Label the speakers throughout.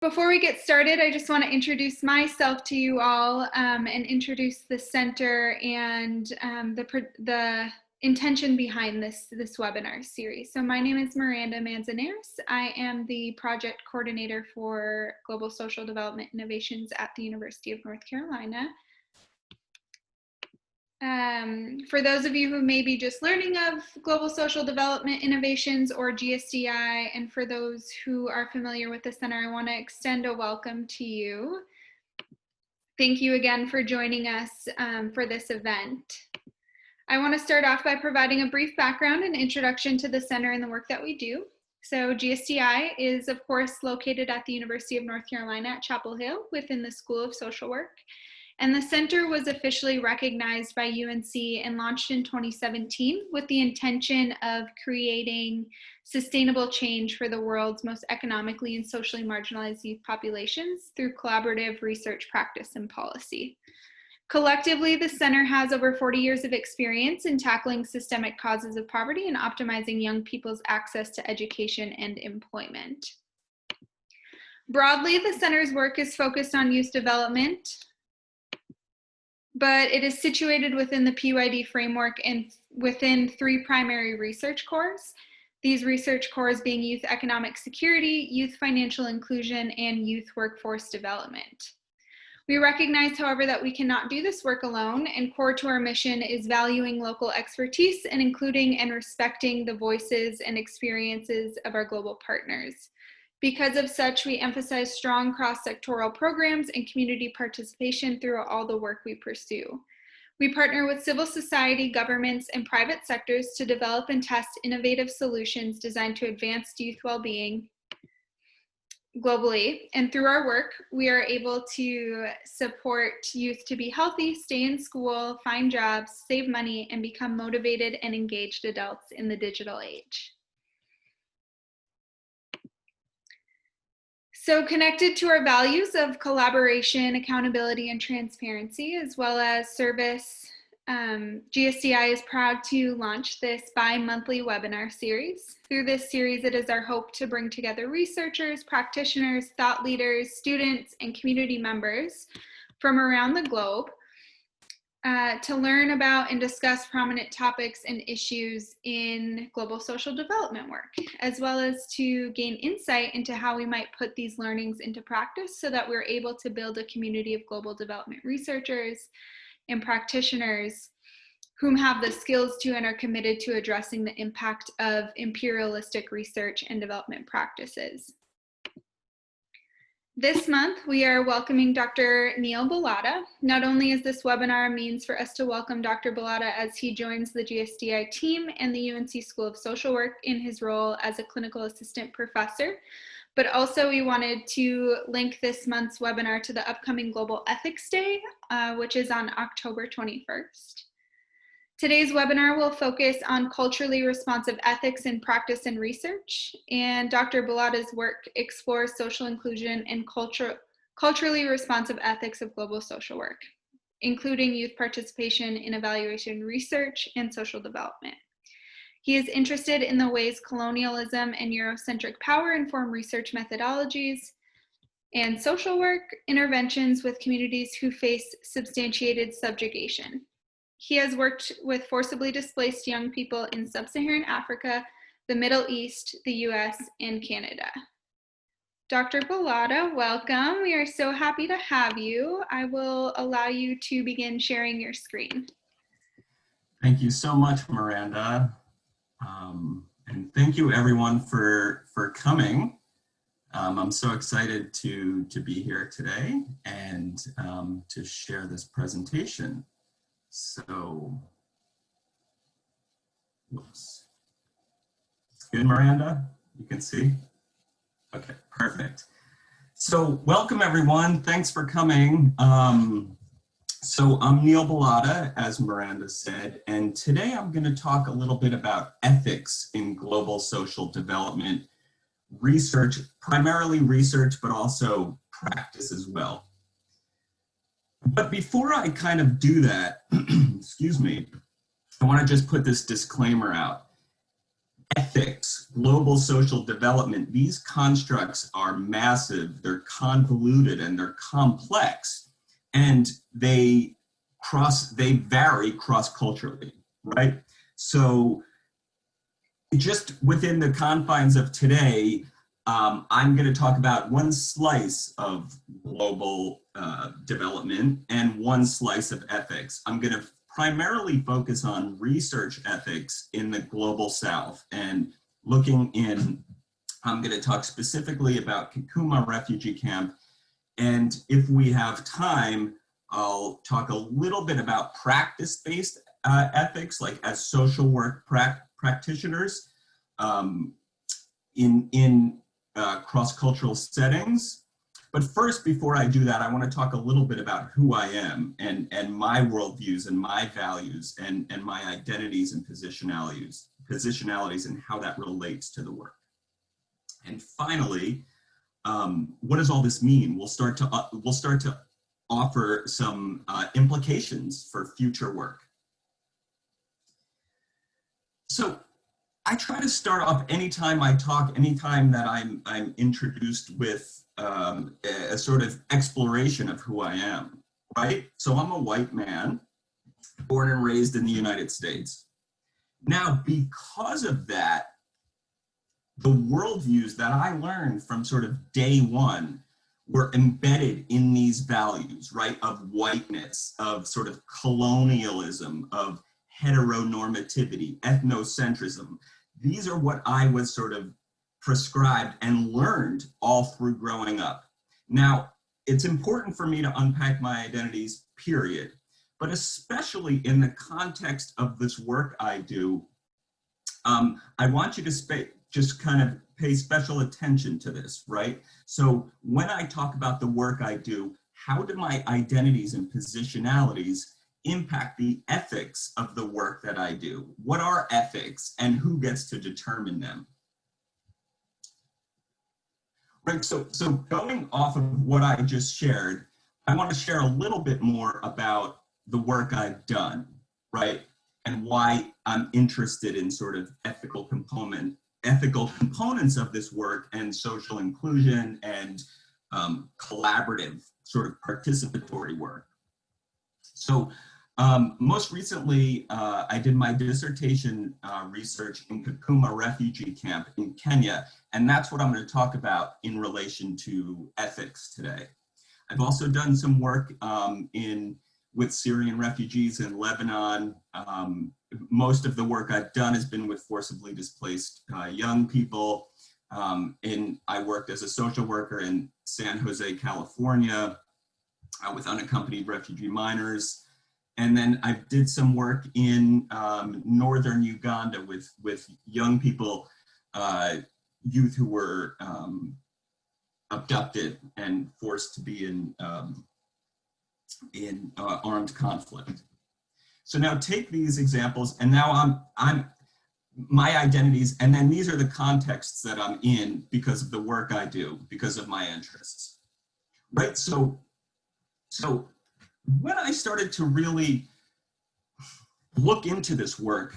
Speaker 1: Before we get started, I just want to introduce myself to you all and introduce the center and the intention behind this webinar series. So my name is Miranda Manzanares. I am the project coordinator for Global Social Development Innovations at the University of North Carolina. For those of you who may be just learning of Global Social Development Innovations or GSDI, and for those who are familiar with the center, I want to extend a welcome to you. Thank you again for joining us for this event. I want to start off by providing a brief background and introduction to the center and the work that we do. So GSDI is, of course, located at the University of North Carolina at Chapel Hill within the School of Social Work. And the center was officially recognized by UNC and launched in 2017 with the intention of creating sustainable change for the world's most economically and socially marginalized youth populations through collaborative research, practice, and policy. Collectively, the center has over 40 years of experience in tackling systemic causes of poverty and optimizing young people's access to education and employment. Broadly, the center's work is focused on youth development, but it is situated within the PYD framework and within three primary research cores. These research cores being youth economic security, youth financial inclusion, and youth workforce development. We recognize, however, that we cannot do this work alone, and core to our mission is valuing local expertise and including and respecting the voices and experiences of our global partners. Because of such, we emphasize strong cross-sectoral programs and community participation throughout all the work we pursue. We partner with civil society, governments, and private sectors to develop and test innovative solutions designed to advance youth well-being globally. And through our work, we are able to support youth to be healthy, stay in school, find jobs, save money, and become motivated and engaged adults in the digital age. So connected to our values of collaboration, accountability, and transparency, as well as service, GSDI is proud to launch this bi-monthly webinar series. Through this series, it is our hope to bring together researchers, practitioners, thought leaders, students, and community members from around the globe to learn about and discuss prominent topics and issues in global social development work, as well as to gain insight into how we might put these learnings into practice so that we're able to build a community of global development researchers and practitioners whom have the skills to and are committed to addressing the impact of imperialistic research and development practices. This month, we are welcoming Dr. Neil Bilotta. Not only is this webinar a means for us to welcome Dr. Bilotta as he joins the GSDI team and the UNC School of Social Work in his role as a clinical assistant professor, but also we wanted to link this month's webinar to the upcoming Global Ethics Day, which is on October 21st. Today's webinar will focus on culturally responsive ethics in practice and research, and Dr. Bilotta's work explores social inclusion and culturally responsive ethics of global social work, including youth participation in evaluation research and social development. He is interested in the ways colonialism and Eurocentric power inform research methodologies and social work interventions with communities who face substantiated subjugation. He has worked with forcibly displaced young people in sub-Saharan Africa, the Middle East, the US, and Canada. Dr. Bilotta, welcome. We are so happy to have you. I will allow you to begin sharing your screen.
Speaker 2: Thank you so much, Miranda. And thank you everyone for coming. I'm so excited to be here today and to share this presentation. So, whoops. Good, Miranda? You can see? Okay, perfect. So welcome everyone, thanks for coming. So I'm Neil Bilotta, as Miranda said, and today I'm going to talk a little bit about ethics in global social development research, primarily research, but also practice as well. But before I kind of do that, excuse me, I want to just put this disclaimer out. ethics, global social development, these constructs are massive, they're convoluted, and they're complex, and they vary cross-culturally, right? So just within the confines of today, I'm going to talk about one slice of global development and one slice of ethics. I'm going to primarily focus on research ethics in the global South, and I'm going to talk specifically about Kakuma refugee camp. And if we have time, I'll talk a little bit about practice-based ethics, like as social work practitioners in cross-cultural settings. But first, before I do that, I want to talk a little bit about who I am and my worldviews and my values and my identities and positionalities and how that relates to the work. And finally, what does all this mean? We'll start to offer some implications for future work. So I try to start off anytime I talk, anytime that I'm introduced with a sort of exploration of who I am, right? So I'm a white man, born and raised in the United States. Now, because of that, the worldviews that I learned from sort of day one were embedded in these values, right? Of whiteness, of sort of colonialism, of heteronormativity, ethnocentrism. These are what I was sort of prescribed and learned all through growing up. Now, it's important for me to unpack my identities, period, but especially in the context of this work I do, I want you to just kind of pay special attention to this, right? So when I talk about the work I do, how do my identities and positionalities impact the ethics of the work that I do? What are ethics and who gets to determine them? Right, so going off of what I just shared, I want to share a little bit more about the work I've done, right? And why I'm interested in sort of ethical components of this work and social inclusion and collaborative sort of participatory work. So most recently, I did my dissertation research in Kakuma refugee camp in Kenya, and that's what I'm going to talk about in relation to ethics today. I've also done some work with Syrian refugees in Lebanon. Most of the work I've done has been with forcibly displaced young people. I worked as a social worker in San Jose, California, with unaccompanied refugee minors. And then I did some work in northern Uganda with young people, youth who were abducted and forced to be in armed conflict. So now take these examples, and now I'm my identities, and then these are the contexts that I'm in because of the work I do, because of my interests, right? So when I started to really look into this work,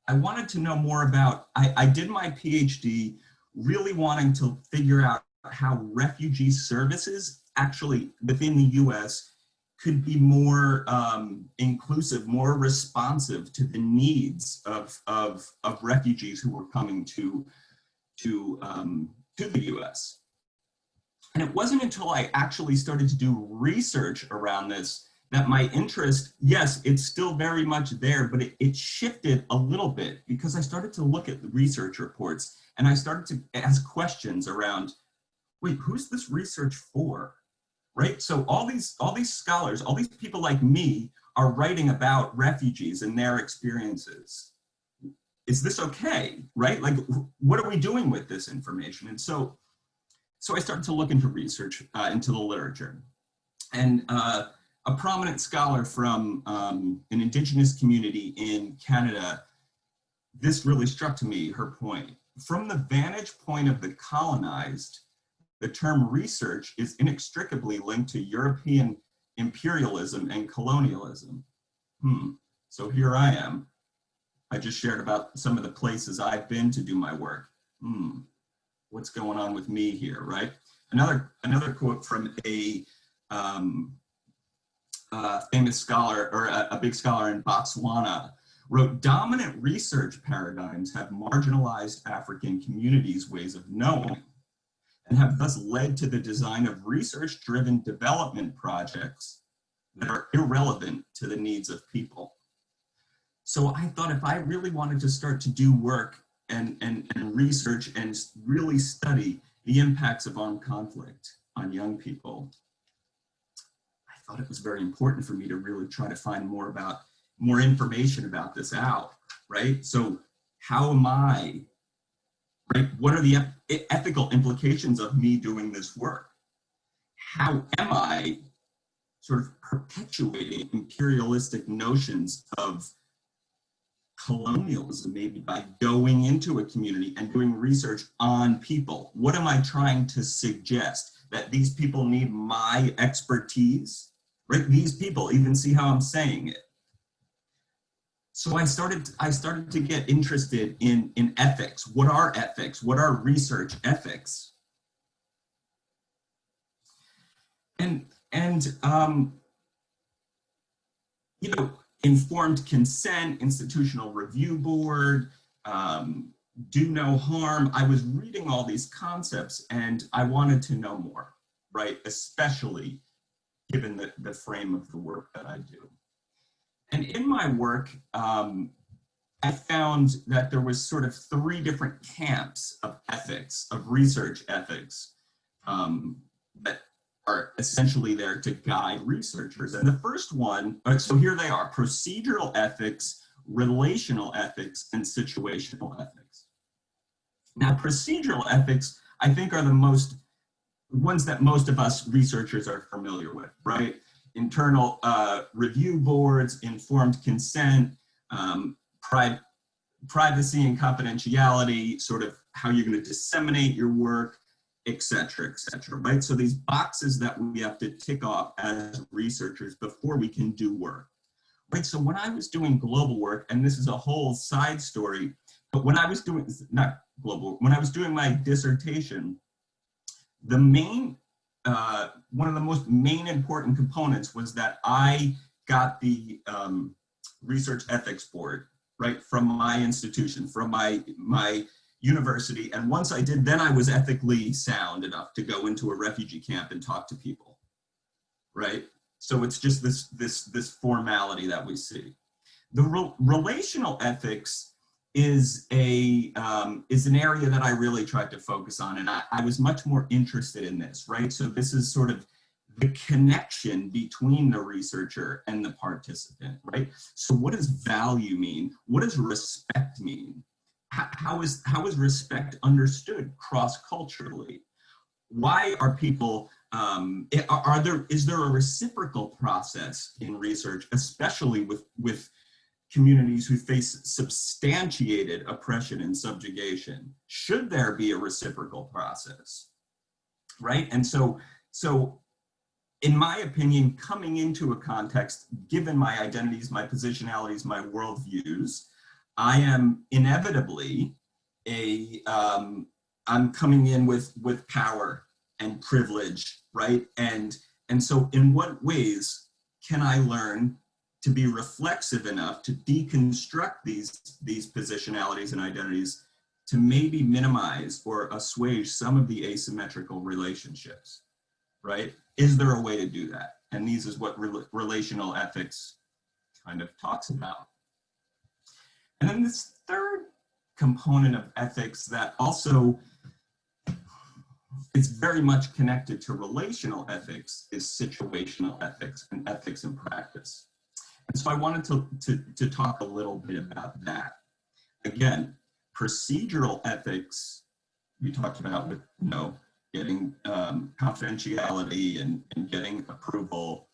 Speaker 2: I wanted to know more about, I did my PhD really wanting to figure out how refugee services actually within the US could be more inclusive, more responsive to the needs of refugees who were coming to the US. And it wasn't until I actually started to do research around this that my interest, yes, it's still very much there, but it shifted a little bit because I started to look at the research reports and I started to ask questions around, wait, who's this research for, right? So all these scholars, all these people like me are writing about refugees and their experiences. Is this okay, right? Like, what are we doing with this information? And so I started to look into research, into the literature. And a prominent scholar from an Indigenous community in Canada, this really struck to me, her point. From the vantage point of the colonized, the term research is inextricably linked to European imperialism and colonialism. So here I am. I just shared about some of the places I've been to do my work. What's going on with me here, right? Another quote from a famous scholar, or a big scholar in Botswana, wrote, "Dominant research paradigms have marginalized African communities' ways of knowing and have thus led to the design of research-driven development projects that are irrelevant to the needs of people." So I thought, if I really wanted to start to do work and research and really study the impacts of armed conflict on young people, I thought it was very important for me to really try to find more information about this out, right? So how am I, right? What are the ethical implications of me doing this work? How am I sort of perpetuating imperialistic notions of colonialism, maybe by going into a community and doing research on people? What am I trying to suggest? That these people need my expertise, right? These people, even see how I'm saying it. So I started to get interested in ethics. What are ethics? What are research ethics? And you know, informed consent, institutional review board, do no harm. I was reading all these concepts and I wanted to know more, right? Especially given the frame of the work that I do. And in my work, I found that there was sort of 3 different camps of ethics, of research ethics, that are essentially there to guide researchers. And the first one, so here they are: procedural ethics, relational ethics, and situational ethics. Now, procedural ethics, I think, are the ones that most of us researchers are familiar with, right? Internal review boards, informed consent, privacy and confidentiality, sort of how you're going to disseminate your work, et cetera, right? So these boxes that we have to tick off as researchers before we can do work, right? So when I was doing global work, and this is a whole side story, but when I was doing, when I was doing my dissertation, the main, one of the most main important components was that I got the research ethics board, right, from my institution, from my university. And once I did, then I was ethically sound enough to go into a refugee camp and talk to people, right? So it's just this formality that we see. The relational ethics is an area that I really tried to focus on, and I was much more interested in this, right? So this is sort of the connection between the researcher and the participant, right? So what does value mean? What does respect mean? How is respect understood cross-culturally? Why are people, is there a reciprocal process in research, especially with communities who face substantiated oppression and subjugation? Should there be a reciprocal process, right? And so in my opinion, coming into a context, given my identities, my positionalities, my worldviews, I am inevitably I'm coming in with power and privilege, right? And so in what ways can I learn to be reflexive enough to deconstruct these positionalities and identities to maybe minimize or assuage some of the asymmetrical relationships, right? Is there a way to do that? And these is what relational ethics kind of talks about. And then this third component of ethics that also is very much connected to relational ethics is situational ethics and ethics in practice. And so I wanted to talk a little bit about that. Again, procedural ethics, we talked about with, getting confidentiality and getting approval.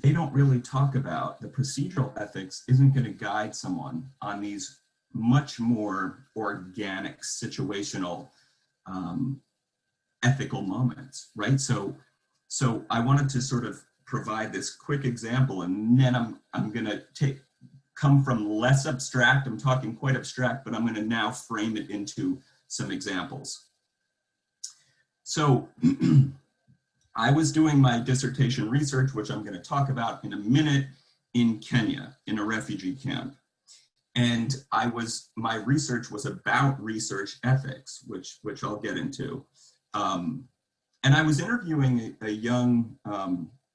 Speaker 2: They don't really talk about the procedural ethics isn't going to guide someone on these much more organic situational ethical moments, right? So I wanted to sort of provide this quick example, and then I'm going to come from less abstract. I'm talking quite abstract, but I'm going to now frame it into some examples. So I was doing my dissertation research, which I'm going to talk about in a minute, in Kenya, in a refugee camp. And my research was about research ethics, which I'll get into. And I was interviewing a young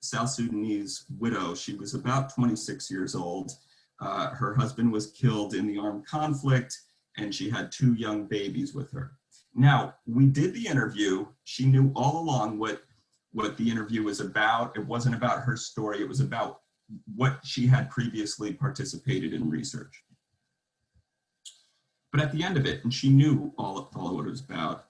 Speaker 2: South Sudanese widow. She was about 26 years old. Her husband was killed in the armed conflict, and she had 2 young babies with her. Now, we did the interview. She knew all along what the interview was about. It wasn't about her story. It was about what she had previously participated in research. But at the end of it, and she knew all of what it was about,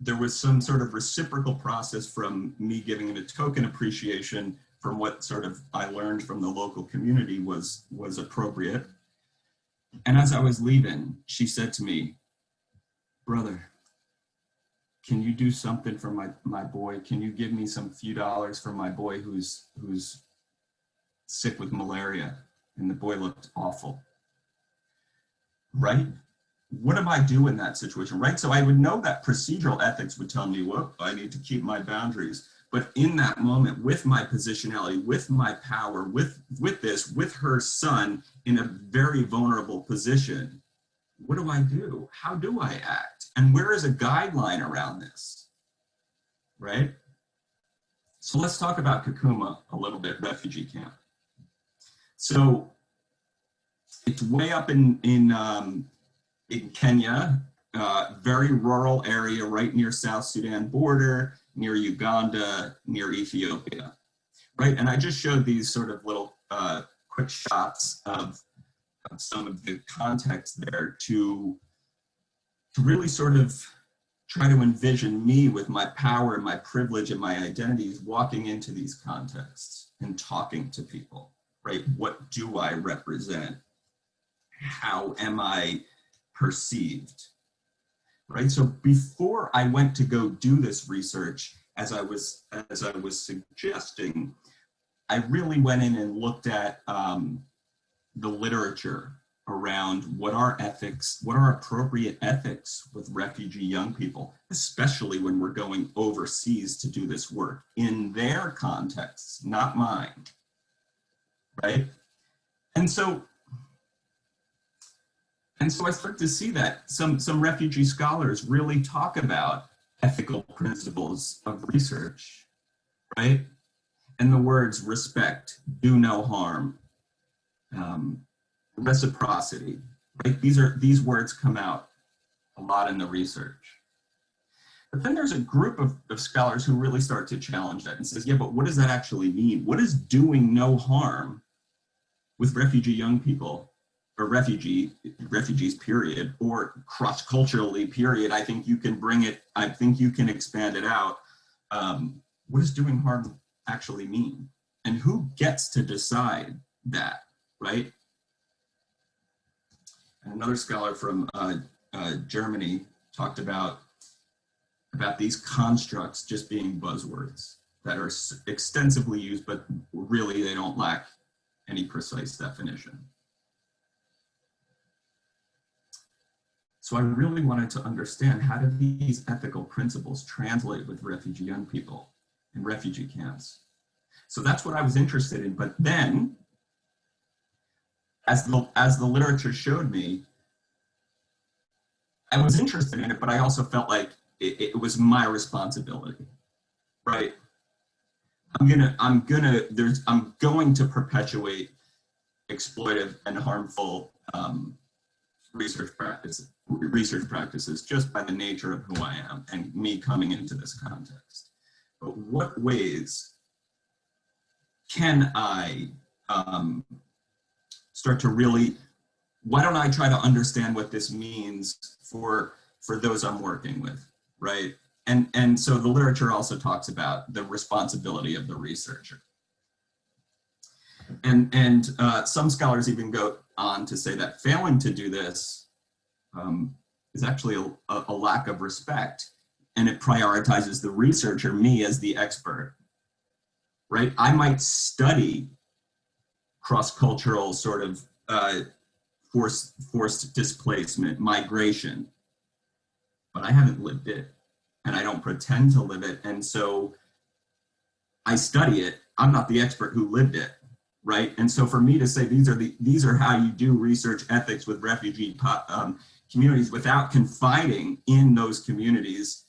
Speaker 2: there was some sort of reciprocal process from me giving it a token appreciation from what sort of I learned from the local community was appropriate. And as I was leaving, she said to me, "Brother, can you do something for my boy? Can you give me some few dollars for my boy who's sick with malaria?" And the boy looked awful. Right? What do I do in that situation, right? So I would know that procedural ethics would tell me, well, I need to keep my boundaries. But in that moment, with my positionality, with my power, with her son in a very vulnerable position, what do I do? How do I act? And where is a guideline around this, right? So let's talk about Kakuma a little bit, refugee camp. So it's way up in Kenya, very rural area right near South Sudan border, near Uganda, near Ethiopia, right? And I just showed these sort of little quick shots of some of the context there to really sort of try to envision me with my power and my privilege and my identities walking into these contexts and talking to people, right? What do I represent? How am I perceived, right? So before I went to go do this research, as I was suggesting, I really went in and looked at the literature around what are appropriate ethics with refugee young people, especially when we're going overseas to do this work in their contexts, not mine, right? And so I start to see that some refugee scholars really talk about ethical principles of research, right? And the words respect, do no harm, reciprocity, right? These words come out a lot in the research. But then there's a group of scholars who really start to challenge that and says, yeah, but what does that actually mean? What is doing no harm with refugee young people? Or refugees, period, or cross-culturally, period. I think you can expand it out. What does doing harm actually mean? And who gets to decide that, right? And another scholar from Germany talked about these constructs just being buzzwords that are extensively used, but really they don't lack any precise definition. So I really wanted to understand, how do these ethical principles translate with refugee young people in refugee camps? So that's what I was interested in. But then, as the literature showed me, I was interested in it, but I also felt like it was my responsibility, right? I'm going to perpetuate exploitive and harmful research practices just by the nature of who I am and me coming into this context. But what ways can I start to really, why don't I try to understand what this means for those I'm working with, right? And so the literature also talks about the responsibility of the researcher. And some scholars even go on to say that failing to do this is actually a lack of respect, and it prioritizes the researcher, me as the expert, right? I might study cross-cultural sort of forced displacement, migration, but I haven't lived it, and I don't pretend to live it, and so I study it. I'm not the expert who lived it, right? And so for me to say these are how you do research ethics with refugee communities without confiding in those communities,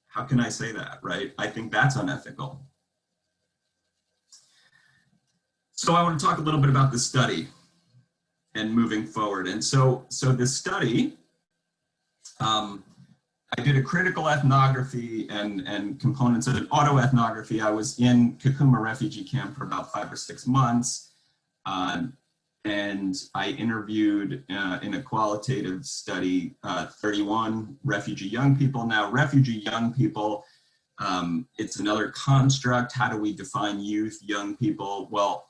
Speaker 2: how can I say that, right? I think that's unethical. So I want to talk a little bit about the study and moving forward. And so this study, I did a critical ethnography and components of an autoethnography. I was in Kakuma refugee camp for about 5 or 6 months. And I interviewed in a qualitative study 31 refugee young people. Now, refugee young people, it's another construct. How do we define youth, young people? Well,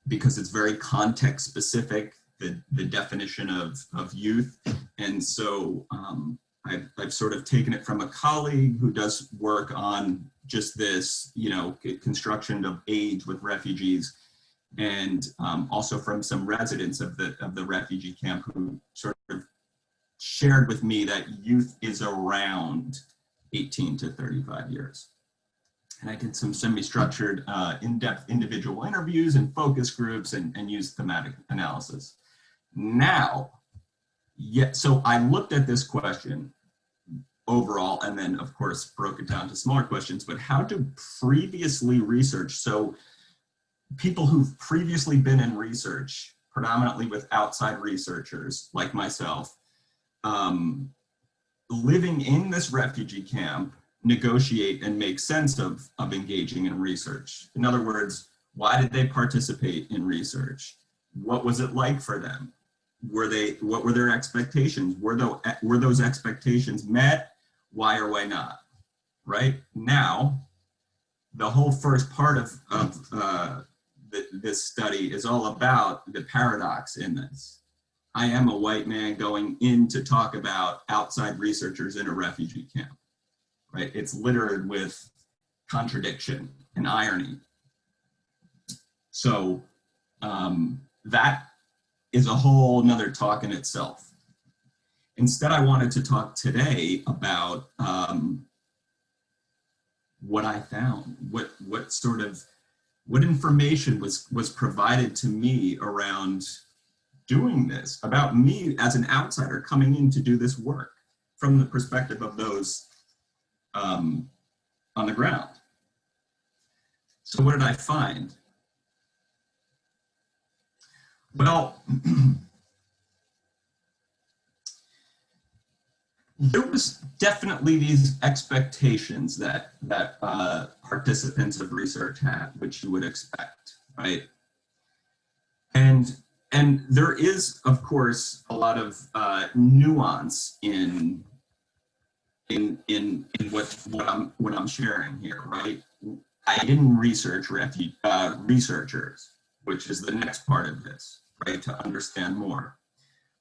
Speaker 2: because it's very context specific, the definition of youth. And so I've sort of taken it from a colleague who does work on just this, construction of age with refugees, and also from some residents of the refugee camp who sort of shared with me that youth is around 18 to 35 years. And I did some semi-structured, in-depth individual interviews and focus groups and used thematic analysis. Now, so I looked at this question overall, and then of course broke it down to smaller questions, but how to previously research, so people who've previously been in research, predominantly with outside researchers like myself, living in this refugee camp, negotiate and make sense of engaging in research. In other words, why did they participate in research? What was it like for them? What were their expectations? Were those expectations met? Why or why not? Right now, the whole first part of this study is all about the paradox in this. I am a white man going in to talk about outside researchers in a refugee camp, right? It's littered with contradiction and irony. So that is a whole nother talk in itself. Instead, I wanted to talk today about what I found, what information was provided to me around doing this, about me as an outsider coming in to do this work from the perspective of those on the ground. So what did I find? Well, there was definitely these expectations that participants of research had, which you would expect, right? And there is, of course, a lot of nuance in what I'm sharing here, right? I didn't research researchers, which is the next part of this, right? To understand more.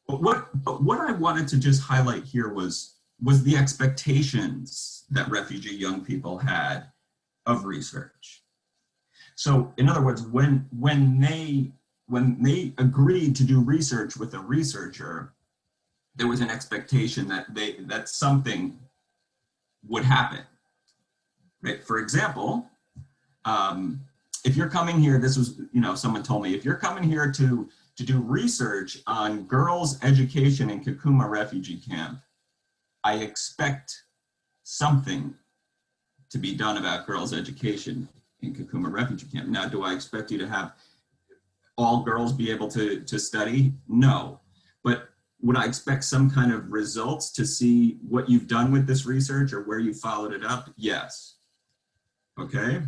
Speaker 2: But what I wanted to just highlight here was the expectations that refugee young people had of research. So in other words, when they agreed to do research with a researcher, there was an expectation that something would happen, right? For example, if you're coming here, this was, someone told me, if you're coming here to do research on girls' education in Kakuma refugee camp, I expect something to be done about girls' education in Kakuma refugee camp. Now, do I expect you to have all girls be able to study? No. But would I expect some kind of results to see what you've done with this research or where you followed it up? Yes. Okay.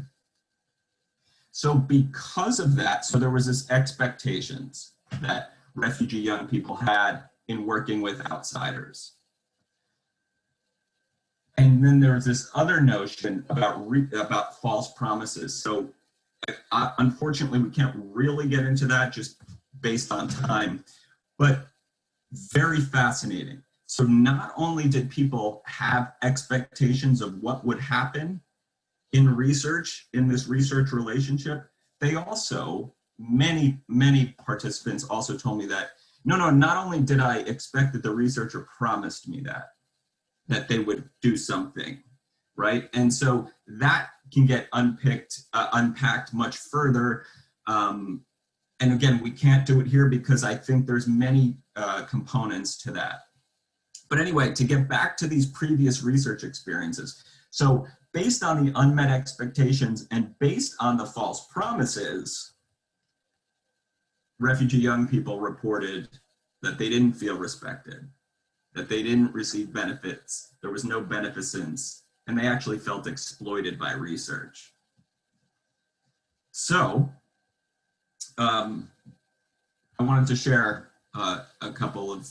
Speaker 2: So because of that, so there was this expectations that refugee young people had in working with outsiders. And then there's this other notion about false promises. So unfortunately, we can't really get into that just based on time, but very fascinating. So not only did people have expectations of what would happen in research, in this research relationship, they also, many participants also told me that, no, not only did I expect that the researcher promised me that they would do something, right? And so that can get unpacked much further. And again, we can't do it here because I think there's many components to that. But anyway, to get back to these previous research experiences. So based on the unmet expectations and based on the false promises, refugee young people reported that they didn't feel respected, that they didn't receive benefits, there was no beneficence, and they actually felt exploited by research. So I wanted to share a couple of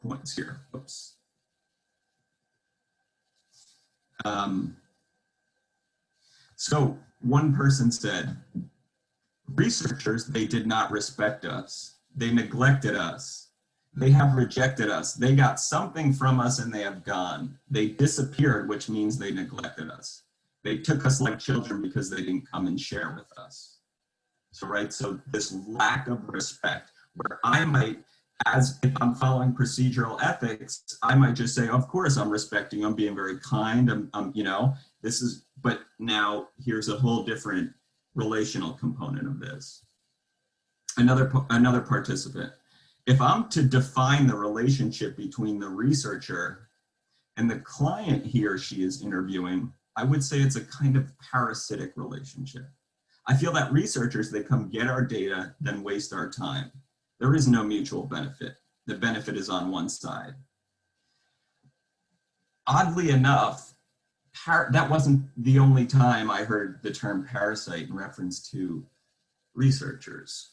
Speaker 2: points here. Oops. So one person said, researchers, they did not respect us. They neglected us. They have rejected us. They got something from us and they have gone. They disappeared, which means they neglected us. They took us like children because they didn't come and share with us. So, right, so this lack of respect, where I might, as if I'm following procedural ethics, I might just say, of course I'm respecting, I'm being very kind, you know, this is, but now here's a whole different relational component of this. Another participant, if I'm to define the relationship between the researcher and the client he or she is interviewing, I would say it's a kind of parasitic relationship. I feel that researchers, they come get our data, then waste our time. There is no mutual benefit. The benefit is on one side. Oddly enough, that wasn't the only time I heard the term parasite in reference to researchers.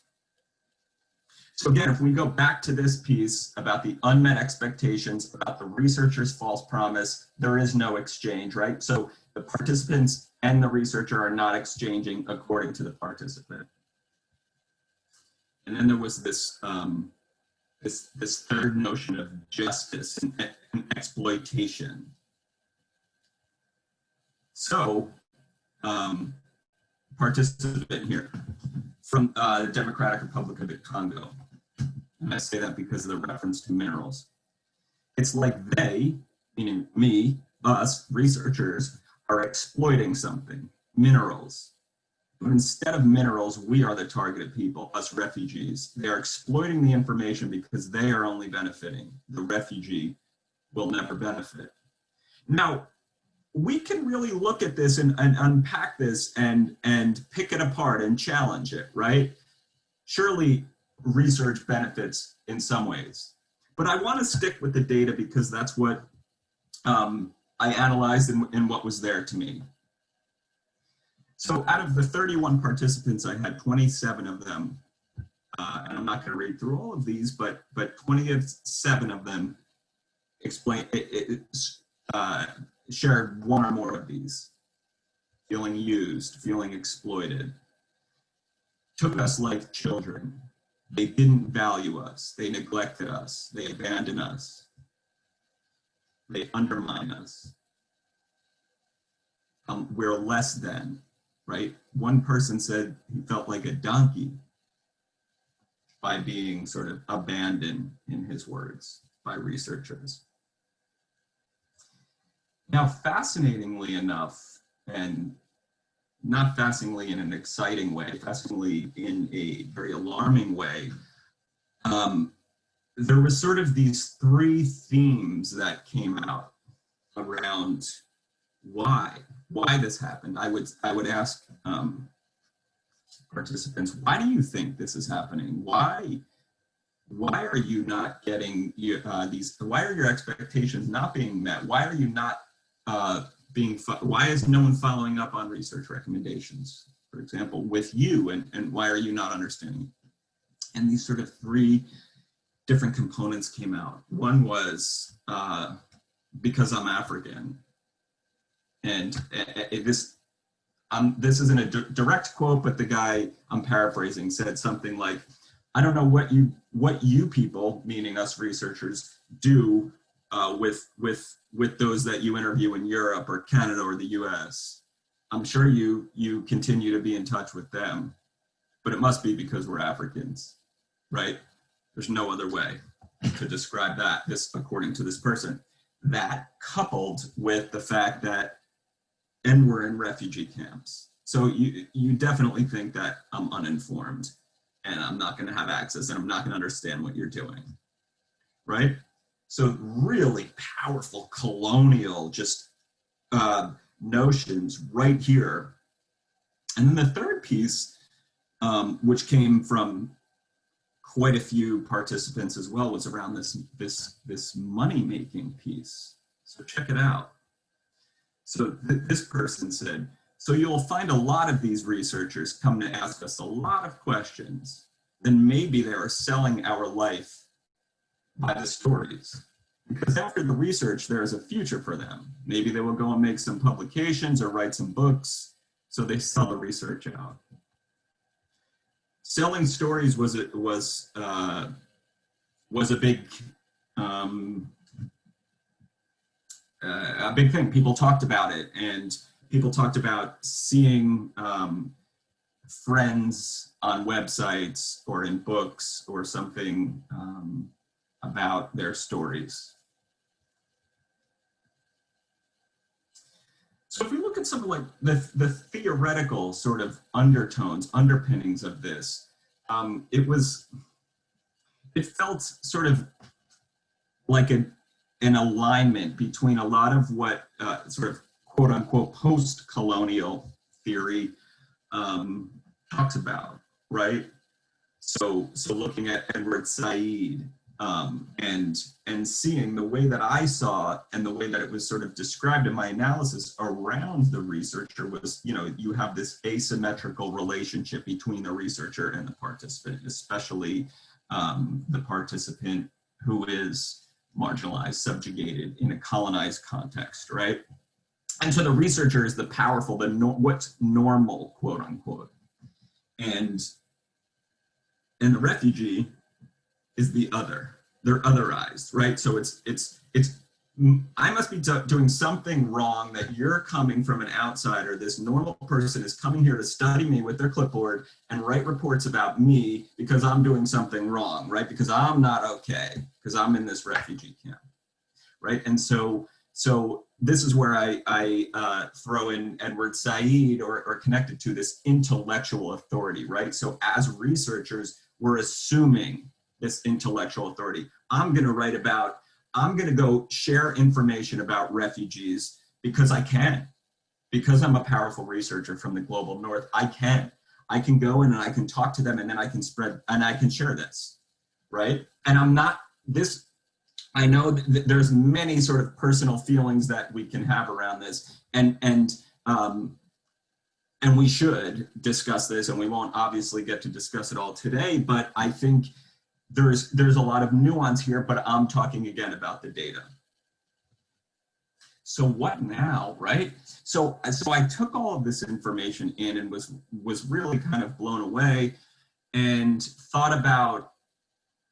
Speaker 2: So again, if we go back to this piece about the unmet expectations, about the researcher's false promise, there is no exchange, right? So the participants and the researcher are not exchanging according to the participant. And then there was this, this third notion of justice and exploitation. So, participant here from the Democratic Republic of the Congo. And I say that because of the reference to minerals. It's like they, meaning me, us, researchers, are exploiting something, minerals. But instead of minerals, we are the targeted people, us refugees. They are exploiting the information because they are only benefiting. The refugee will never benefit. Now, we can really look at this and unpack this and pick it apart and challenge it, right? Surely research benefits in some ways, but I want to stick with the data because that's what I analyzed and what was there to me. So out of the 31 participants, I had 27 of them, and I'm not going to read through all of these, but 27 of them shared one or more of these: feeling used, feeling exploited, took us like children. They didn't value us. They neglected us. They abandoned us. They undermine us. We're less than, right? One person said he felt like a donkey by being sort of abandoned, in his words, by researchers. Now, fascinatingly enough, and not fascinatingly in an exciting way, fascinatingly in a very alarming way, there was sort of these three themes that came out around why this happened. I would ask participants, why do you think this is happening? Why are you not getting these? Why are your expectations not being met? Why are you not why is no one following up on research recommendations, for example, with you, and why are you not understanding? And these sort of three different components came out. One was because I'm African, and this isn't a direct quote, but the guy, I'm paraphrasing, said something like, I don't know what you people, meaning us researchers, do with those that you interview in Europe or Canada or the US. I'm sure you continue to be in touch with them, but it must be because we're Africans, right? There's no other way to describe that, this according to this person. That coupled with the fact that, and we're in refugee camps. So you definitely think that I'm uninformed and I'm not gonna have access and I'm not gonna understand what you're doing, right? So really powerful colonial just notions right here. And then the third piece, which came from quite a few participants as well, was around this money-making piece. So check it out. So this person said, so you'll find a lot of these researchers come to ask us a lot of questions, then maybe they are selling our life by the stories. Because after the research, there is a future for them. Maybe they will go and make some publications or write some books, so they sell the research out. Selling stories was a big thing. People talked about it, and people talked about seeing friends on websites or in books or something about their stories. So if we look at something like the theoretical sort of undertones, underpinnings of this, it felt sort of like an alignment between a lot of what sort of quote unquote post-colonial theory talks about, right? So looking at Edward Said and seeing the way that I saw and the way that it was sort of described in my analysis around the researcher was, you have this asymmetrical relationship between the researcher and the participant, especially the participant who is marginalized, subjugated in a colonized context, right? And so the researcher is the powerful, what's normal, quote unquote. And the refugee is the other. They're otherized, right? So I must be doing something wrong that you're coming from an outsider. This normal person is coming here to study me with their clipboard and write reports about me because I'm doing something wrong, right? Because I'm not okay, because I'm in this refugee camp, right? And so this is where I throw in Edward Said or connected to this intellectual authority, right? So as researchers, we're assuming this intellectual authority. I'm going to go share information about refugees because I can, because I'm a powerful researcher from the global north. I can go in and I can talk to them and then I can spread and I can share this, right? And I'm not this, I know that there's many sort of personal feelings that we can have around this and we should discuss this, and we won't obviously get to discuss it all today, but I think there's a lot of nuance here, but I'm talking again about the data. So what now, right? So I took all of this information in and was really kind of blown away and thought about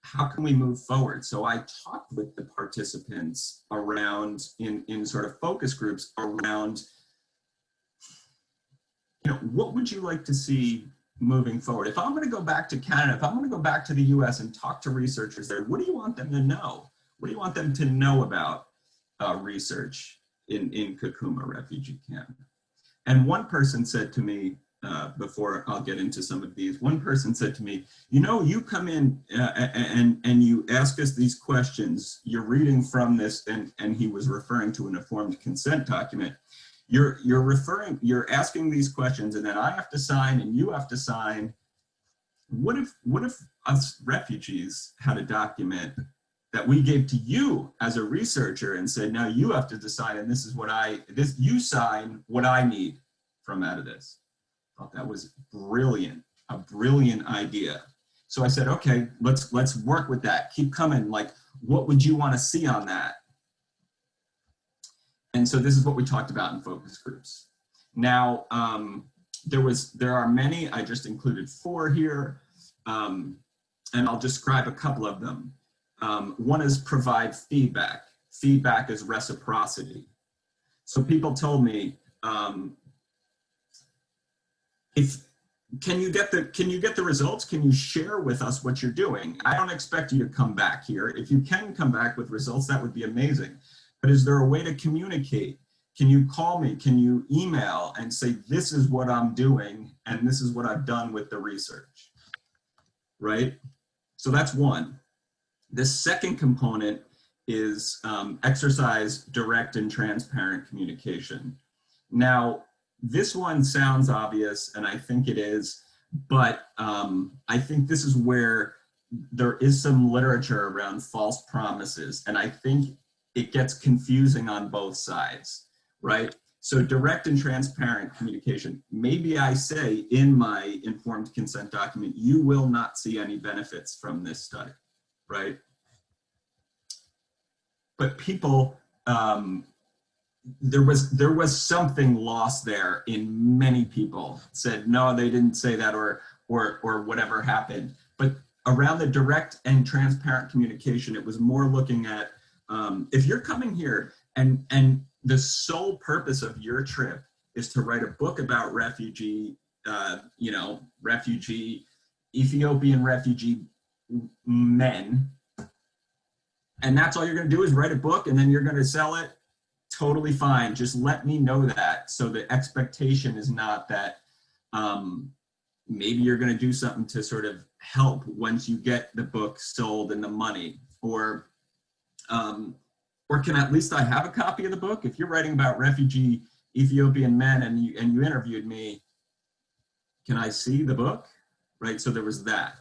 Speaker 2: how can we move forward? So I talked with the participants around in sort of focus groups around, what would you like to see moving forward? If I'm going to go back to Canada, if I'm going to go back to the US and talk to researchers there, what do you want them to know? What do you want them to know about research in Kakuma refugee camp? And one person said to me, before I'll get into some of these, one person said to me, you come in and you ask us these questions, you're reading from this, and he was referring to an informed consent document. You're asking these questions, and then I have to sign and you have to sign. What if us refugees had a document that we gave to you as a researcher and said, now you have to decide, and this is you sign what I need from out of this? I thought that was brilliant, a brilliant idea. So I said, okay, let's work with that. Keep coming. Like, what would you want to see on that? And so this is what we talked about in focus groups. Now, there are many, I just included 4 here, and I'll describe a couple of them. One is provide feedback. Feedback is reciprocity. So people told me, if can you get the results? Can you share with us what you're doing? I don't expect you to come back here. If you can come back with results, that would be amazing. But is there a way to communicate? Can you call me? Can you email and say, this is what I'm doing and this is what I've done with the research, right? So that's one. The second component is exercise direct and transparent communication. Now, this one sounds obvious, and I think it is, but I think this is where there is some literature around false promises, and I think it gets confusing on both sides, right? So direct and transparent communication. Maybe I say in my informed consent document, you will not see any benefits from this study, right? But people, there was something lost there in many people. Said no, they didn't say that, or whatever happened. But around the direct and transparent communication, it was more looking at if you're coming here and the sole purpose of your trip is to write a book about refugee Ethiopian refugee men, and that's all you're going to do is write a book and then you're going to sell it, totally fine. Just let me know that. So the expectation is not that maybe you're going to do something to sort of help once you get the book sold and the money, or can at least I have a copy of the book? If you're writing about refugee Ethiopian men and you interviewed me, can I see the book? Right, so there was that.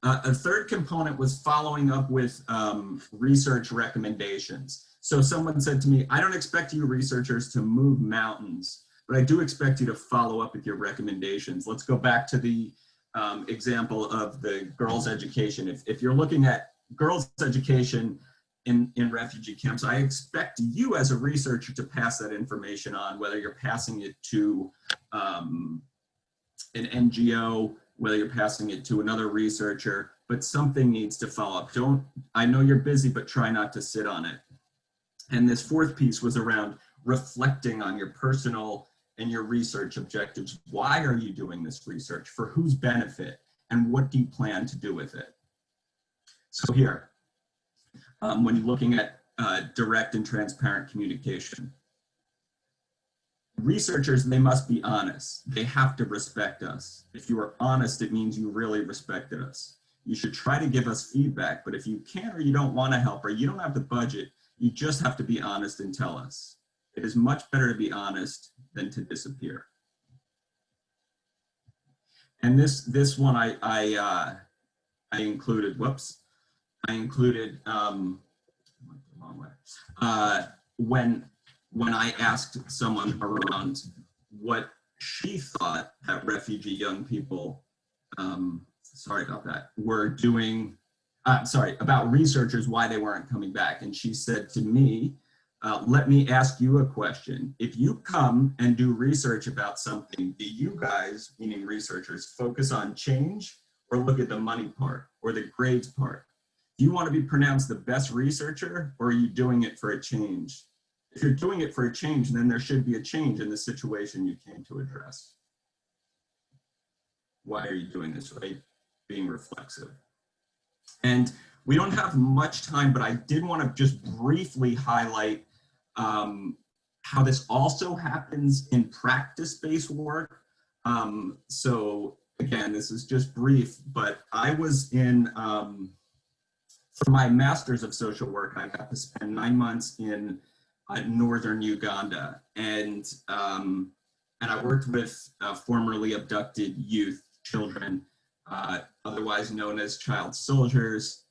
Speaker 2: A third component was following up with research recommendations. So someone said to me, I don't expect you researchers to move mountains, but I do expect you to follow up with your recommendations. Let's go back to the example of the girls' education. If you're looking at girls' education in refugee camps, I expect you as a researcher to pass that information on, whether you're passing it to an NGO, whether you're passing it to another researcher, but something needs to follow up. I know you're busy, but try not to sit on it. And this fourth piece was around reflecting on your personal and your research objectives. Why are you doing this research? For whose benefit? And what do you plan to do with it? So here, when you're looking at direct and transparent communication, researchers, they must be honest. They have to respect us. If you are honest, it means you really respected us. You should try to give us feedback, but if you can't or you don't want to help or you don't have the budget, you just have to be honest and tell us. It is much better to be honest than to disappear. And this one I included, I included when I asked someone around what she thought that refugee young people, sorry about that, were doing, about researchers, why they weren't coming back. And she said to me, let me ask you a question. If you come and do research about something, do you guys, meaning researchers, focus on change or look at the money part or the grades part? Do you want to be pronounced the best researcher, or are you doing it for a change? If you're doing it for a change, then there should be a change in the situation you came to address. Why are you doing this, right? Being reflexive. And we don't have much time, but I did want to just briefly highlight how this also happens in practice-based work. So again, this is just brief, but I was in, for my master's of social work, I got to spend 9 months in northern Uganda, and I worked with formerly abducted youth, children, otherwise known as child soldiers.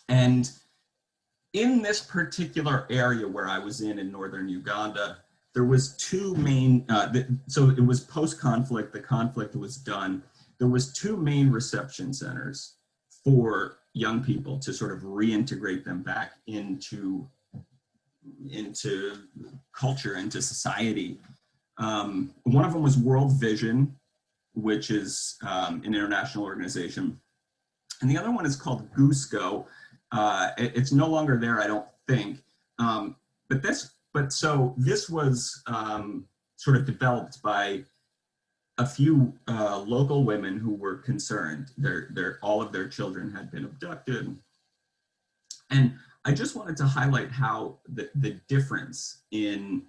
Speaker 2: And in this particular area where I was in northern Uganda, there was two main, so it was post-conflict, the conflict was done. There was two main reception centers for young people to sort of reintegrate them back into culture, into society. One of them was World Vision, which is an international organization. And the other one is called GUSCO. It's no longer there, I don't think. So this was sort of developed by a few local women who were concerned. All of their children had been abducted. And I just wanted to highlight how the difference in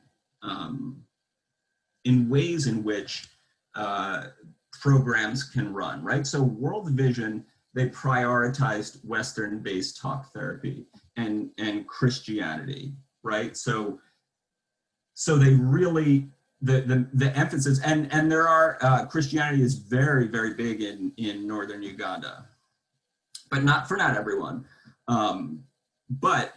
Speaker 2: ways in which programs can run, right? So World Vision, they prioritized Western-based talk therapy and Christianity, right? So they really, the emphasis, and there are, Christianity is very, very big in northern Uganda, but not everyone. But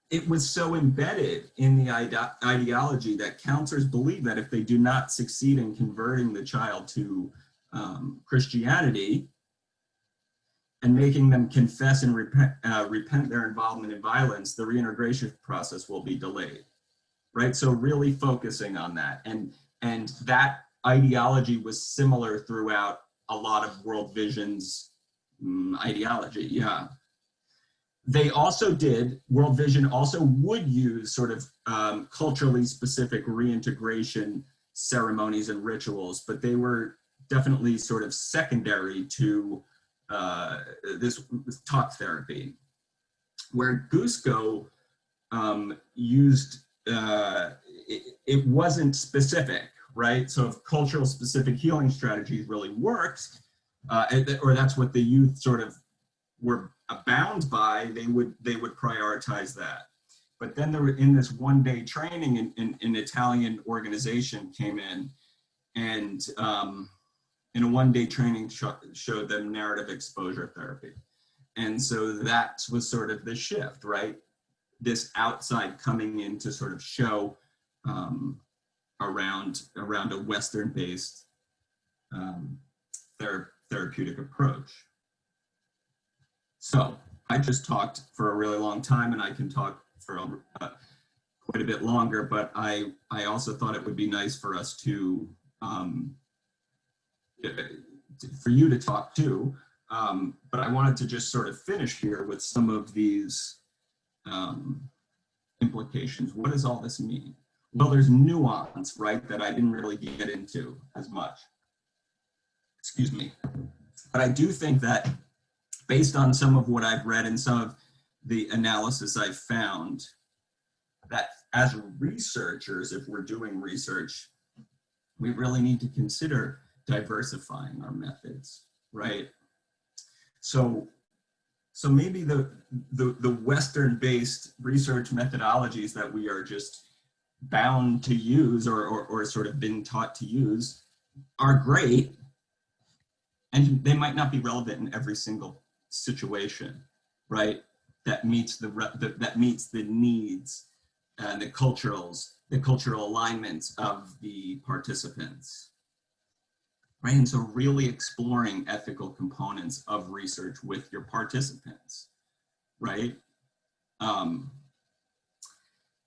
Speaker 2: it was so embedded in the ideology that counselors believe that if they do not succeed in converting the child to Christianity and making them confess and repent their involvement in violence, the reintegration process will be delayed, right? So really focusing on that. And that ideology was similar throughout a lot of World Vision's ideology, yeah. They also World Vision also would use sort of culturally specific reintegration ceremonies and rituals, but they were definitely sort of secondary to this talk therapy, where Gusko used, it wasn't specific, right? So if cultural specific healing strategies really worked, or that's what the youth sort of were bound by, they would prioritize that. But then there were, in this one-day training, an Italian organization came in and in a one-day training showed them narrative exposure therapy. And so that was sort of the shift, right? This outside coming in to sort of show around a Western-based therapeutic approach. So I just talked for a really long time, and I can talk for quite a bit longer, but I also thought it would be nice for us to, for you to talk too, but I wanted to just sort of finish here with some of these implications. What does all this mean? Well, there's nuance, right, that I didn't really get into as much. Excuse me. But I do think that based on some of what I've read and some of the analysis I've found, that as researchers, if we're doing research, we really need to consider diversifying our methods, right? So maybe the Western-based research methodologies that we are just bound to use or sort of been taught to use are great, and they might not be relevant in every single situation, right? That meets that meets the needs and the cultural alignments of the participants, right? And so really exploring ethical components of research with your participants, right?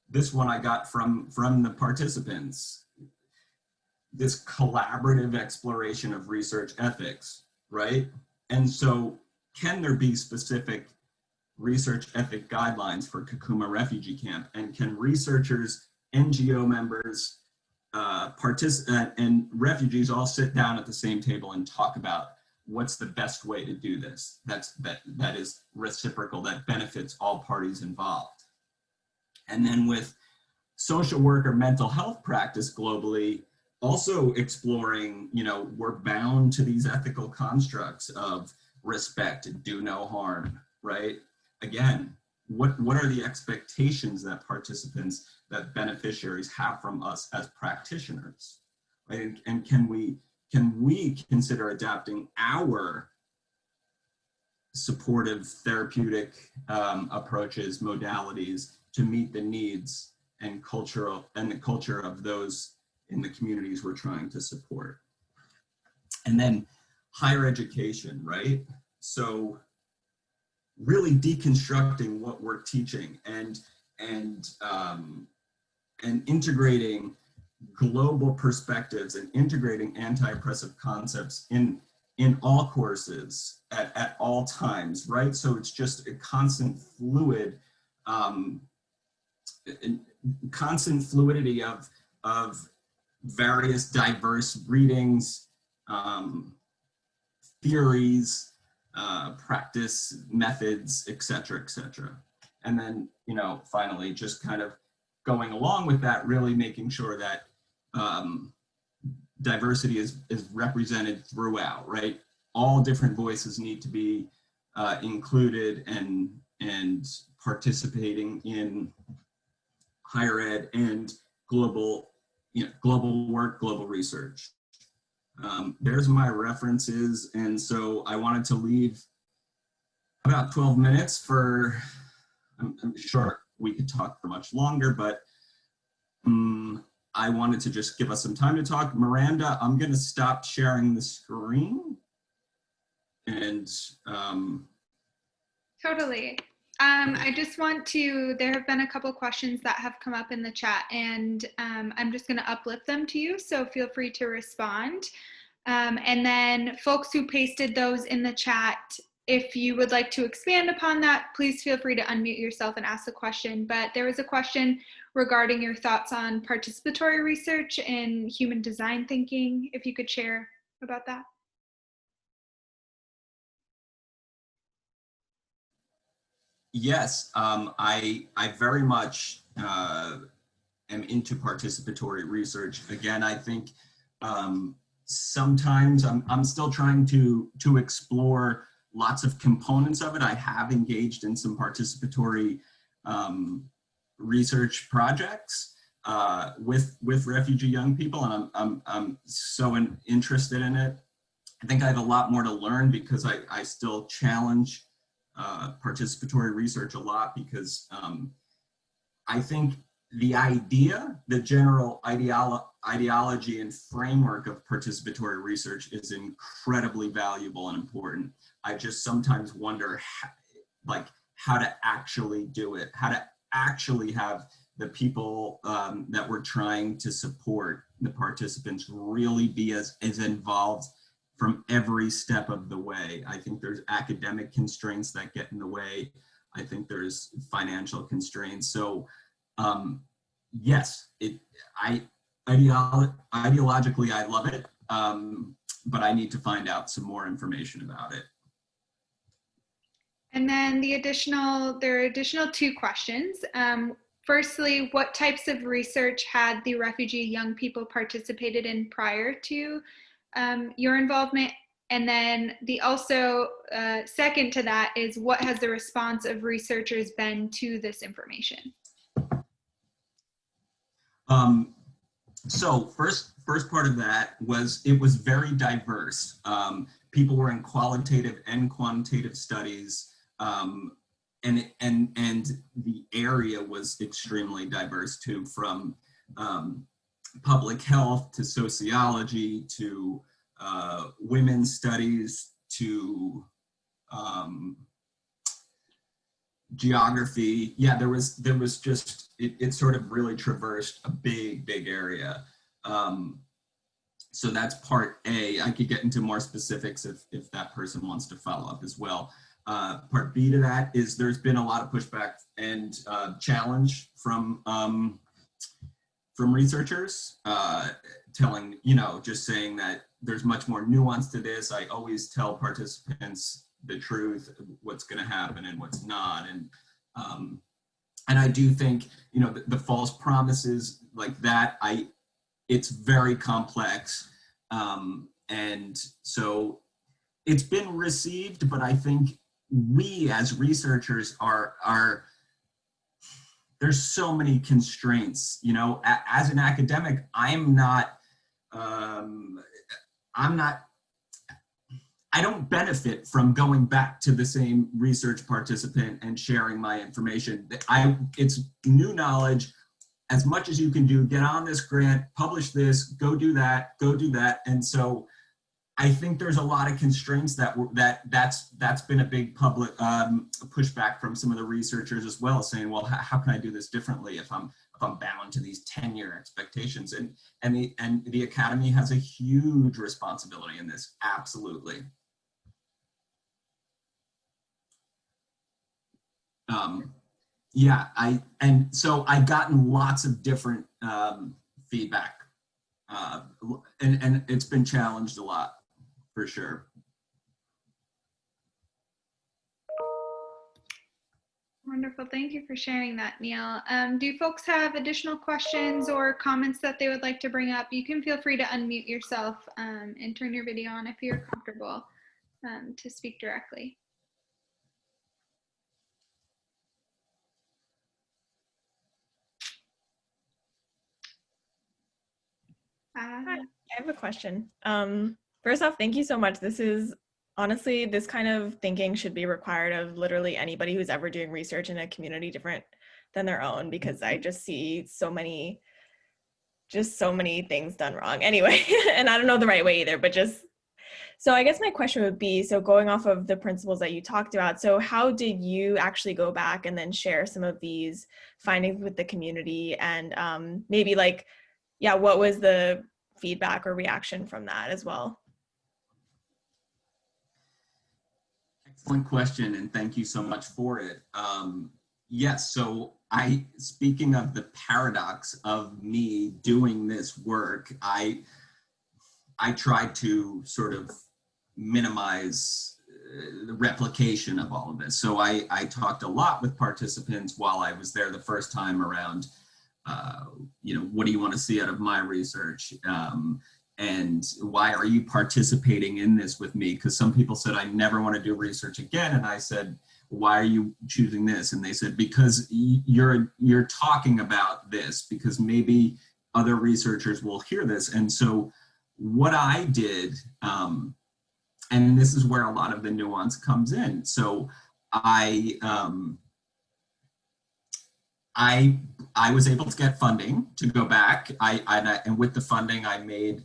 Speaker 2: This one I got from the participants, this collaborative exploration of research ethics, right? And so can there be specific research ethic guidelines for Kakuma refugee camp? And can researchers, NGO members, and refugees all sit down at the same table and talk about what's the best way to do this? That is reciprocal, that benefits all parties involved. And then with social work or mental health practice globally, also exploring, we're bound to these ethical constructs of respect, do no harm, right? Again, what are the expectations that participants, that beneficiaries have from us as practitioners, right? And can we consider adapting our supportive therapeutic approaches, modalities to meet the needs and the culture of those in the communities we're trying to support? And then higher education, right? So really deconstructing what we're teaching and integrating global perspectives and integrating anti-oppressive concepts in all courses at all times, right? So it's just a constant fluidity of of various diverse readings, theories, practice methods, et cetera, et cetera. And then, you know, finally, just kind of going along with that, really making sure that diversity is represented throughout, right? All different voices need to be included and participating in higher ed and global, you know, global work, global research. There's my references, and so I wanted to leave about 12 minutes for, I'm sure we could talk for much longer, but I wanted to just give us some time to talk. Miranda, I'm going to stop sharing the screen. And
Speaker 1: Totally. I just want to, there have been a couple questions that have come up in the chat, and I'm just going to uplift them to you, so feel free to respond. And then folks who pasted those in the chat, if you would like to expand upon that, please feel free to unmute yourself and ask the question. But there was a question regarding your thoughts on participatory research and human design thinking, if you could share about that.
Speaker 2: yes, I very much am into participatory research. Again, I think sometimes I'm still trying to explore lots of components of it. I have engaged in some participatory research projects with refugee young people, and I'm so interested in it. I think I have a lot more to learn because I still challenge participatory research a lot, because I think the idea, the general ideology and framework of participatory research is incredibly valuable and important. I just sometimes wonder how to actually do it, how to actually have the people that we're trying to support, the participants, really be as involved from every step of the way. I think there's academic constraints that get in the way. I think there's financial constraints. So yes, ideologically I love it, but I need to find out some more information about it.
Speaker 1: And then there are additional two questions. Firstly, what types of research had the refugee young people participated in prior to your involvement? And then second to that is, what has the response of researchers been to this information?
Speaker 2: So first part of that was, it was very diverse. People were in qualitative and quantitative studies, and the area was extremely diverse too, from public health to sociology to women's studies to geography. Yeah, there was just, it sort of really traversed a big area. So that's part A. I could get into more specifics if that person wants to follow up as well. Part B to that is, there's been a lot of pushback and challenge from researchers, telling, just saying that there's much more nuance to this. I always tell participants the truth, what's going to happen and what's not. And I do think, the false promises like that, it's very complex. And so it's been received, but I think we as researchers are there's so many constraints. As an academic, I don't benefit from going back to the same research participant and sharing my information. It's new knowledge. As much as you can do, get on this grant, publish this, go do that. And so I think there's a lot of constraints that's been a big public pushback from some of the researchers as well, saying, well, how can I do this differently if I'm bound to these 10-year expectations? And the academy has a huge responsibility in this, absolutely. Yeah, so I've gotten lots of different feedback. And it's been challenged a lot, for sure.
Speaker 1: Wonderful. Thank you for sharing that, Neil. Do folks have additional questions or comments that they would like to bring up? You can feel free to unmute yourself and turn your video on if you're comfortable to speak directly.
Speaker 3: Hi, I have a question. First off, thank you so much. This is honestly, this kind of thinking should be required of literally anybody who's ever doing research in a community different than their own, because I just see so many things done wrong anyway. And I don't know the right way either, but so I guess my question would be, so going off of the principles that you talked about, so how did you actually go back and then share some of these findings with the community, and maybe like, yeah, what was the feedback or reaction from that as well?
Speaker 2: Excellent question, and thank you so much for it. Yes, so speaking of the paradox of me doing this work, I tried to sort of minimize the replication of all of this. So I talked a lot with participants while I was there the first time around, what do you want to see out of my research? And why are you participating in this with me? Because some people said, I never want to do research again. And I said, why are you choosing this? And they said, because you're talking about this, because maybe other researchers will hear this. And so what I did, and this is where a lot of the nuance comes in. So I was able to get funding to go back. And with the funding, I made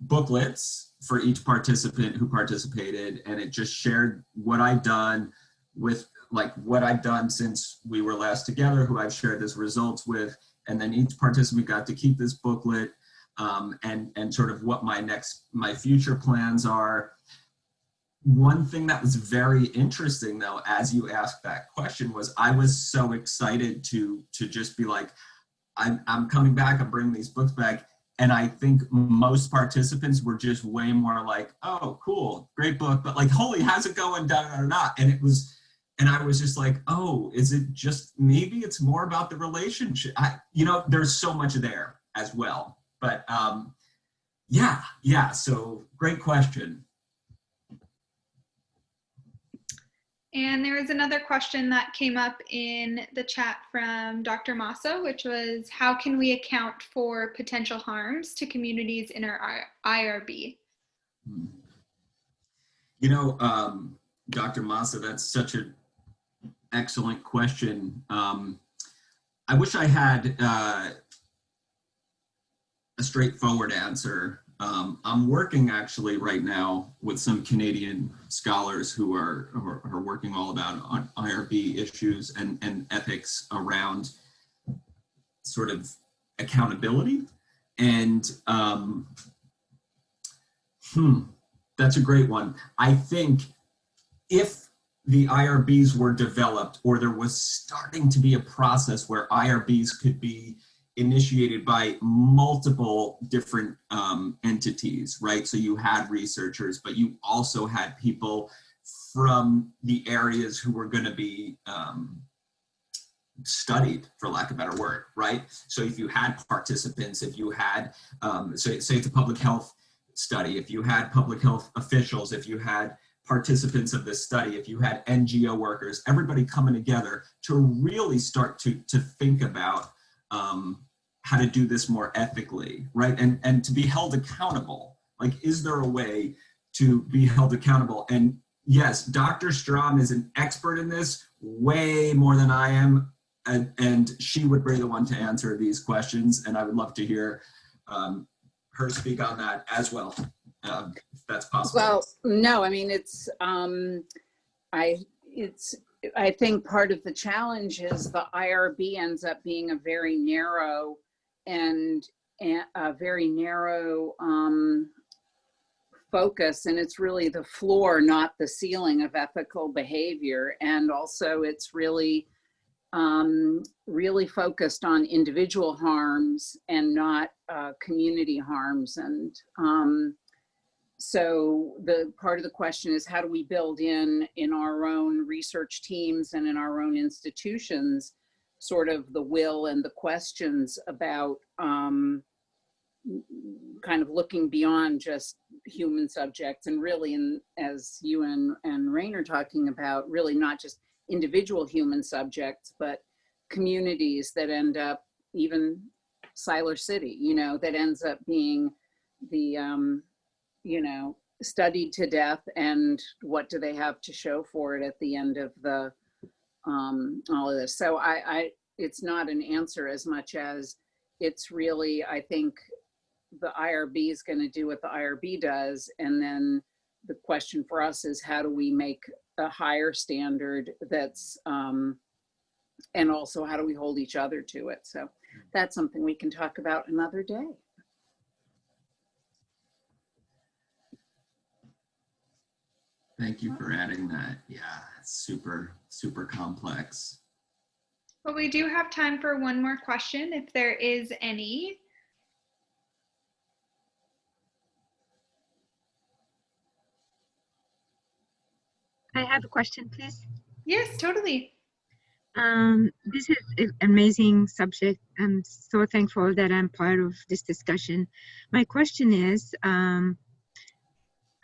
Speaker 2: booklets for each participant who participated, and it just shared what I'd done with, like, what I've done since we were last together, who I've shared this results with, and then each participant got to keep this booklet, and sort of what my future plans are. One thing that was very interesting, though, as you asked that question, was I was so excited to just be like, I'm coming back, I'm bringing these books back. And I think most participants were just way more like, oh, cool, great book, but like, holy, how's it going, and I was just like, oh, is it just, maybe it's more about the relationship? There's so much there as well. But yeah, so great question.
Speaker 1: And there was another question that came up in the chat from Dr. Massa, which was, how can we account for potential harms to communities in our IRB?
Speaker 2: Dr. Massa, that's such an excellent question. I wish I had a straightforward answer. I'm working actually right now with some Canadian scholars who are working all about on IRB issues and ethics around sort of accountability. And that's a great one. I think if the IRBs were developed, or there was starting to be a process where IRBs could be initiated by multiple different entities, right? So you had researchers, but you also had people from the areas who were going to be studied, for lack of a better word, right? So if you had participants, if you had, say it's a public health study, if you had public health officials, if you had participants of this study, if you had NGO workers, everybody coming together to really start to think about how to do this more ethically, right? And to be held accountable. Like, is there a way to be held accountable? And yes, Dr. Strom is an expert in this, way more than I am, and she would be the one to answer these questions, and I would love to hear her speak on that as well, if that's possible.
Speaker 4: Well, no, I mean, I think part of the challenge is the IRB ends up being a very narrow focus, and it's really the floor, not the ceiling of ethical behavior. And also it's really really focused on individual harms and not community harms. And so the part of the question is, how do we build in our own research teams and in our own institutions sort of the will and the questions about kind of looking beyond just human subjects, and really, as you and Rain are talking about, really not just individual human subjects, but communities that end up, even Siler City, you know, that ends up being the, you know, studied to death, and what do they have to show for it at the end of the, all of this. So it's not an answer as much as it's really, I think, the IRB is going to do what the IRB does. And then the question for us is, how do we make a higher standard that's, and also how do we hold each other to it? So that's something we can talk about another day.
Speaker 2: Thank you for adding that. Yeah, it's super, super complex.
Speaker 1: Well, we do have time for one more question, if there is any.
Speaker 5: I have a question, please.
Speaker 1: Yes, totally.
Speaker 5: This is an amazing subject. I'm so thankful that I'm part of this discussion. My question is,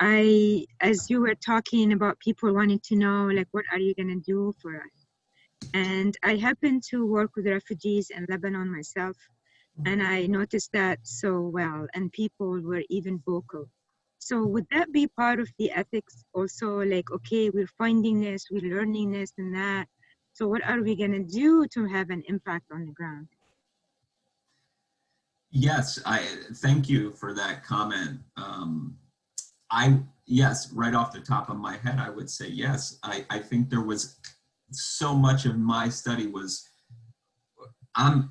Speaker 5: as you were talking about people wanting to know, like, what are you gonna do for us? And I happen to work with refugees in Lebanon myself, and I noticed that so well, and people were even vocal. So would that be part of the ethics also? Like, okay, we're finding this, we're learning this and that. So what are we gonna do to have an impact on the ground?
Speaker 2: Yes, I thank you for that comment. Yes, right off the top of my head, I would say yes. I think there was so much of my study was,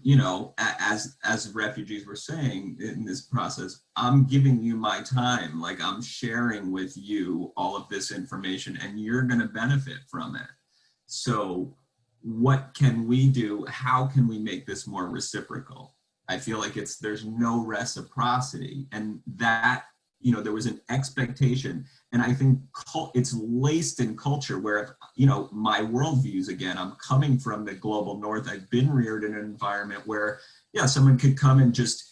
Speaker 2: you know, as refugees were saying in this process, I'm giving you my time, like I'm sharing with you all of this information and you're going to benefit from it. So what can we do? How can we make this more reciprocal? I feel like there's no reciprocity, and that, you know, there was an expectation, and I think it's laced in culture where, if, you know, my worldviews, again, I'm coming from the global north. I've been reared in an environment where, yeah, someone could come and just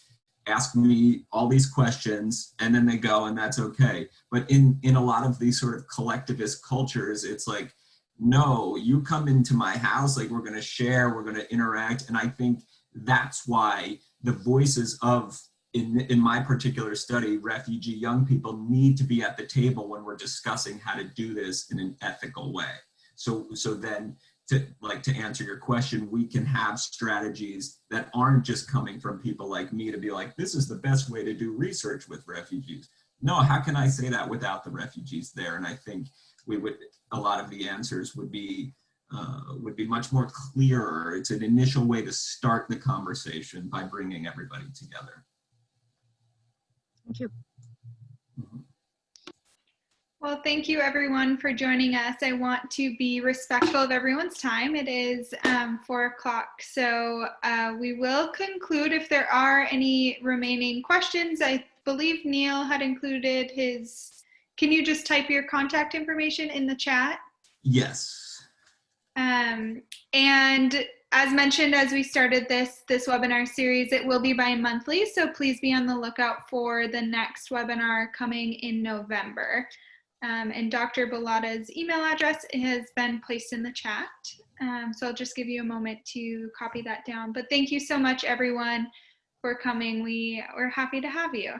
Speaker 2: ask me all these questions and then they go and that's okay. But in a lot of these sort of collectivist cultures, it's like, no, you come into my house, like we're going to share, we're going to interact. And I think that's why the voices of, in my particular study, refugee young people need to be at the table when we're discussing how to do this in an ethical way. So then, to answer your question, we can have strategies that aren't just coming from people like me to be like, this is the best way to do research with refugees. No, how can I say that without the refugees there? And I think a lot of the answers would be much more clearer. It's an initial way to start the conversation by bringing everybody together.
Speaker 5: Thank you.
Speaker 1: Well, thank you everyone for joining us. I want to be respectful of everyone's time. It is 4 o'clock, so we will conclude. If there are any remaining questions, I believe Neil had included his, can you just type your contact information in the chat?
Speaker 2: Yes.
Speaker 1: And as mentioned, as we started this webinar series, it will be bi-monthly, so please be on the lookout for the next webinar coming in November. And Dr. Bilotta's email address has been placed in the chat, so I'll just give you a moment to copy that down. But thank you so much, everyone, for coming. We're happy to have you.